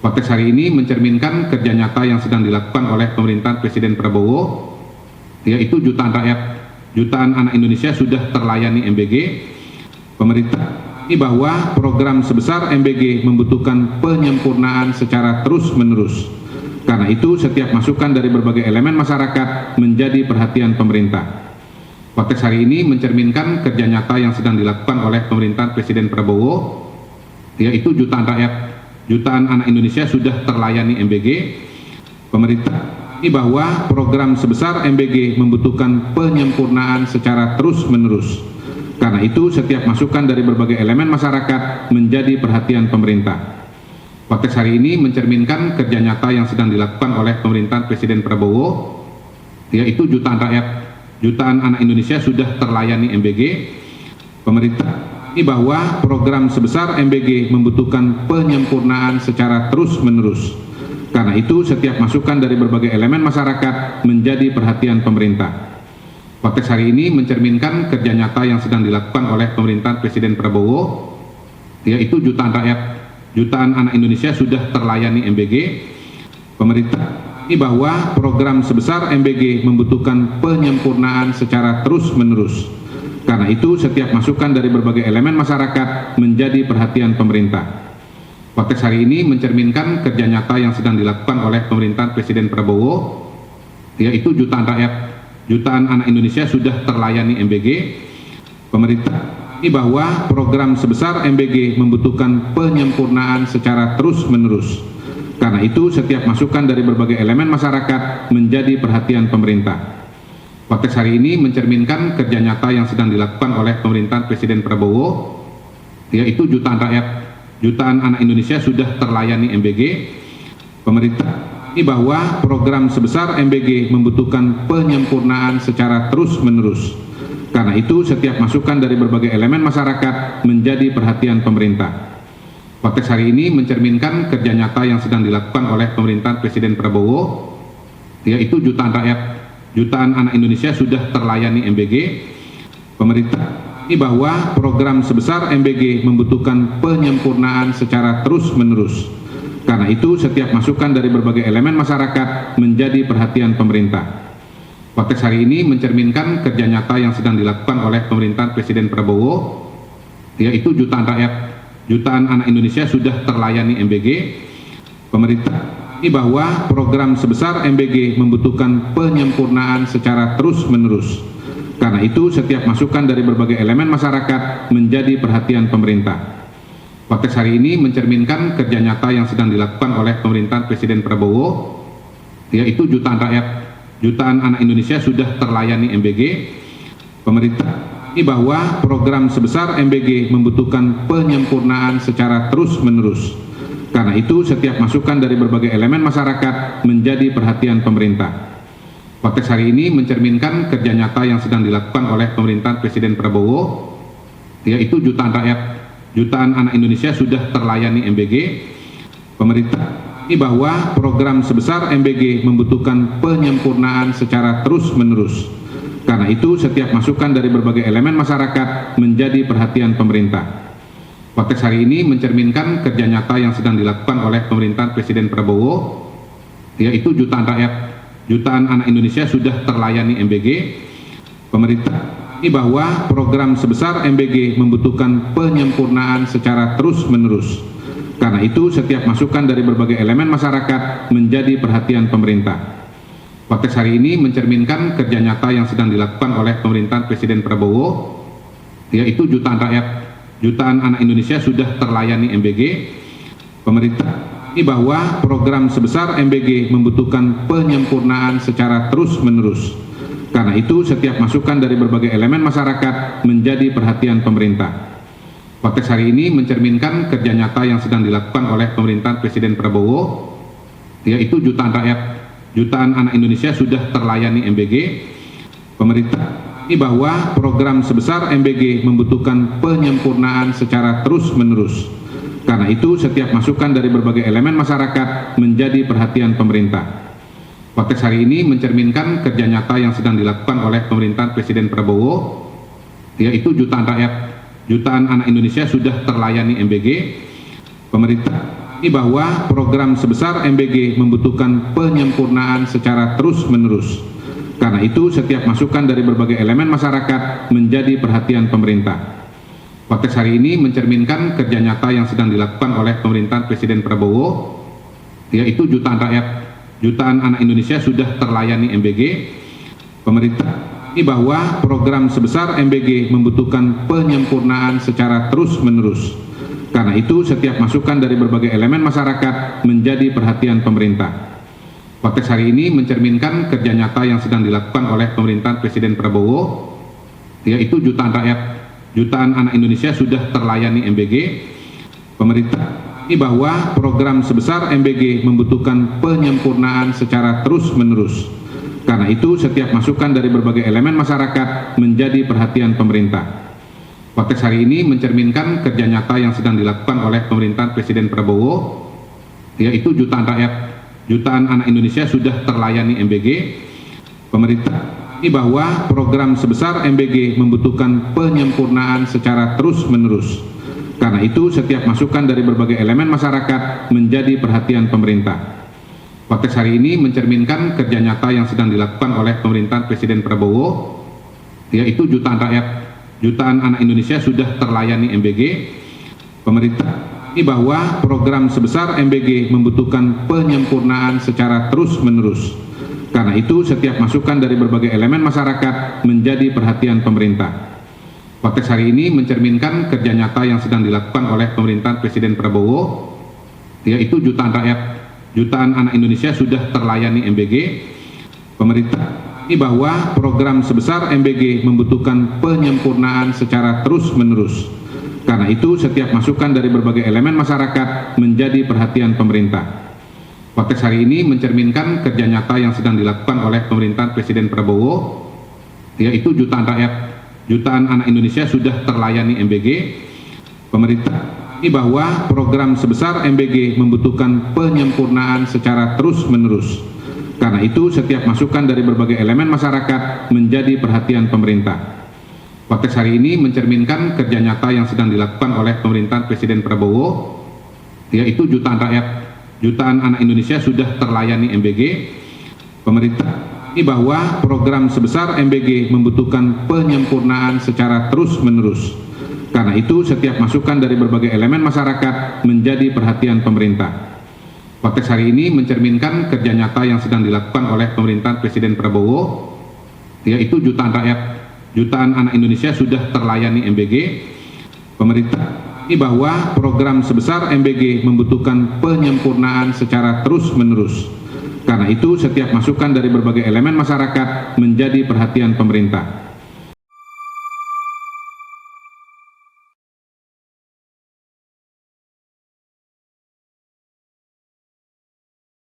Konteks hari ini mencerminkan kerja nyata yang sedang dilakukan oleh pemerintahan Presiden Prabowo, yaitu jutaan rakyat, jutaan anak Indonesia sudah terlayani MBG. Pemerintah ini bahwa program sebesar MBG membutuhkan penyempurnaan secara terus-menerus. Karena itu, setiap masukan dari berbagai elemen masyarakat menjadi perhatian pemerintah. Konteks hari ini mencerminkan kerja nyata yang sedang dilakukan oleh pemerintahan Presiden Prabowo, yaitu jutaan rakyat, jutaan anak Indonesia sudah terlayani MBG. Pemerintah ini bahwa program sebesar MBG membutuhkan penyempurnaan secara terus-menerus. Karena itu, setiap masukan dari berbagai elemen masyarakat menjadi perhatian pemerintah. Konteks hari ini mencerminkan kerja nyata yang sedang dilakukan oleh pemerintahan Presiden Prabowo, yaitu jutaan rakyat, jutaan anak Indonesia sudah terlayani MBG. Pemerintah ini bahwa program sebesar MBG membutuhkan penyempurnaan secara terus-menerus. Karena itu, setiap masukan dari berbagai elemen masyarakat menjadi perhatian pemerintah. Konteks hari ini mencerminkan kerja nyata yang sedang dilakukan oleh pemerintahan Presiden Prabowo, yaitu jutaan rakyat, jutaan anak Indonesia sudah terlayani MBG. Pemerintah ini bahwa program sebesar MBG membutuhkan penyempurnaan secara terus-menerus. Karena itu, setiap masukan dari berbagai elemen masyarakat menjadi perhatian pemerintah. Konteks hari ini mencerminkan kerja nyata yang sedang dilakukan oleh pemerintahan Presiden Prabowo, yaitu jutaan rakyat, jutaan anak Indonesia sudah terlayani MBG. Pemerintah ini bahwa program sebesar MBG membutuhkan penyempurnaan secara terus-menerus. Karena itu, setiap masukan dari berbagai elemen masyarakat menjadi perhatian pemerintah. Konteks hari ini mencerminkan kerja nyata yang sedang dilakukan oleh pemerintahan Presiden Prabowo, yaitu jutaan rakyat, jutaan anak Indonesia sudah terlayani MBG. Pemerintah ini bahwa program sebesar MBG membutuhkan penyempurnaan secara terus-menerus. Karena itu, setiap masukan dari berbagai elemen masyarakat menjadi perhatian pemerintah. Konteks hari ini mencerminkan kerja nyata yang sedang dilakukan oleh pemerintahan Presiden Prabowo, yaitu jutaan rakyat, jutaan anak Indonesia sudah terlayani MBG. Pemerintah ini bahwa program sebesar MBG membutuhkan penyempurnaan secara terus-menerus. Karena itu, setiap masukan dari berbagai elemen masyarakat menjadi perhatian pemerintah. Konteks hari ini mencerminkan kerja nyata yang sedang dilakukan oleh pemerintahan Presiden Prabowo, yaitu jutaan rakyat, jutaan anak Indonesia sudah terlayani MBG. Pemerintah ini bahwa program sebesar MBG membutuhkan penyempurnaan secara terus-menerus. Karena itu, setiap masukan dari berbagai elemen masyarakat menjadi perhatian pemerintah. Konteks hari ini mencerminkan kerja nyata yang sedang dilakukan oleh pemerintahan Presiden Prabowo, yaitu jutaan rakyat, jutaan anak Indonesia sudah terlayani MBG. Pemerintah ini bahwa program sebesar MBG membutuhkan penyempurnaan secara terus-menerus. Karena itu, setiap masukan dari berbagai elemen masyarakat menjadi perhatian pemerintah. Konteks hari ini mencerminkan kerja nyata yang sedang dilakukan oleh pemerintahan Presiden Prabowo, yaitu jutaan rakyat, jutaan anak Indonesia sudah terlayani MBG. Pemerintah ini bahwa program sebesar MBG membutuhkan penyempurnaan secara terus-menerus. Karena itu, setiap masukan dari berbagai elemen masyarakat menjadi perhatian pemerintah. Konteks hari ini mencerminkan kerja nyata yang sedang dilakukan oleh pemerintahan Presiden Prabowo, yaitu jutaan rakyat, jutaan anak Indonesia sudah terlayani MBG. Pemerintah ini bahwa program sebesar MBG membutuhkan penyempurnaan secara terus-menerus. Karena itu, setiap masukan dari berbagai elemen masyarakat menjadi perhatian pemerintah. Konteks hari ini mencerminkan kerja nyata yang sedang dilakukan oleh pemerintahan Presiden Prabowo, yaitu jutaan rakyat, jutaan anak Indonesia sudah terlayani MBG. Pemerintah ini bahwa program sebesar MBG membutuhkan penyempurnaan secara terus-menerus. Karena itu, setiap masukan dari berbagai elemen masyarakat menjadi perhatian pemerintah. Konteks hari ini mencerminkan kerja nyata yang sedang dilakukan oleh pemerintahan Presiden Prabowo, yaitu jutaan rakyat, jutaan anak Indonesia sudah terlayani MBG. Pemerintah ini bahwa program sebesar MBG membutuhkan penyempurnaan secara terus-menerus. Karena itu, setiap masukan dari berbagai elemen masyarakat menjadi perhatian pemerintah. Konteks hari ini mencerminkan kerja nyata yang sedang dilakukan oleh pemerintahan Presiden Prabowo, yaitu jutaan rakyat, jutaan anak Indonesia sudah terlayani MBG. Pemerintah bahwa program sebesar MBG membutuhkan penyempurnaan secara terus-menerus. Karena itu, setiap masukan dari berbagai elemen masyarakat menjadi perhatian pemerintah. Konteks hari ini mencerminkan kerja nyata yang sedang dilakukan oleh pemerintahan Presiden Prabowo, yaitu jutaan rakyat, jutaan anak Indonesia sudah terlayani MBG. Pemerintah bahwa program sebesar MBG membutuhkan penyempurnaan secara terus-menerus. Karena itu, setiap masukan dari berbagai elemen masyarakat menjadi perhatian pemerintah. Konteks hari ini mencerminkan kerja nyata yang sedang dilakukan oleh pemerintahan Presiden Prabowo, yaitu jutaan rakyat, jutaan anak Indonesia sudah terlayani MBG. Pemerintah bahwa program sebesar MBG membutuhkan penyempurnaan secara terus-menerus. Karena itu, setiap masukan dari berbagai elemen masyarakat menjadi perhatian pemerintah. Konteks hari ini mencerminkan kerja nyata yang sedang dilakukan oleh pemerintahan Presiden Prabowo, yaitu jutaan rakyat, jutaan anak Indonesia sudah terlayani MBG. Pemerintah bahwa program sebesar MBG membutuhkan penyempurnaan secara terus-menerus. Karena itu, setiap masukan dari berbagai elemen masyarakat menjadi perhatian pemerintah. Konteks hari ini mencerminkan kerja nyata yang sedang dilakukan oleh pemerintahan Presiden Prabowo, yaitu jutaan rakyat, jutaan anak Indonesia sudah terlayani MBG. Pemerintah bahwa program sebesar MBG membutuhkan penyempurnaan secara terus-menerus. Karena itu, setiap masukan dari berbagai elemen masyarakat menjadi perhatian pemerintah. Konteks hari ini mencerminkan kerja nyata yang sedang dilakukan oleh pemerintahan Presiden Prabowo, yaitu jutaan rakyat, jutaan anak Indonesia sudah terlayani MBG. Pemerintah bahwa program sebesar MBG membutuhkan penyempurnaan secara terus-menerus. Karena itu, setiap masukan dari berbagai elemen masyarakat menjadi perhatian pemerintah. Konteks hari ini mencerminkan kerja nyata yang sedang dilakukan oleh pemerintahan Presiden Prabowo, yaitu jutaan rakyat, jutaan anak Indonesia sudah terlayani MBG. Pemerintah bahwa program sebesar MBG membutuhkan penyempurnaan secara terus-menerus. Karena itu, setiap masukan dari berbagai elemen masyarakat menjadi perhatian pemerintah. Konteks hari ini mencerminkan kerja nyata yang sedang dilakukan oleh pemerintahan Presiden Prabowo, yaitu jutaan rakyat, jutaan anak Indonesia sudah terlayani MBG. Pemerintah bahwa program sebesar MBG membutuhkan penyempurnaan secara terus-menerus. Karena itu, setiap masukan dari berbagai elemen masyarakat menjadi perhatian pemerintah. Konteks hari ini mencerminkan kerja nyata yang sedang dilakukan oleh pemerintahan Presiden Prabowo, yaitu jutaan rakyat, jutaan anak Indonesia sudah terlayani MBG. Pemerintah bahwa program sebesar MBG membutuhkan penyempurnaan secara terus-menerus. Karena itu, setiap masukan dari berbagai elemen masyarakat menjadi perhatian pemerintah.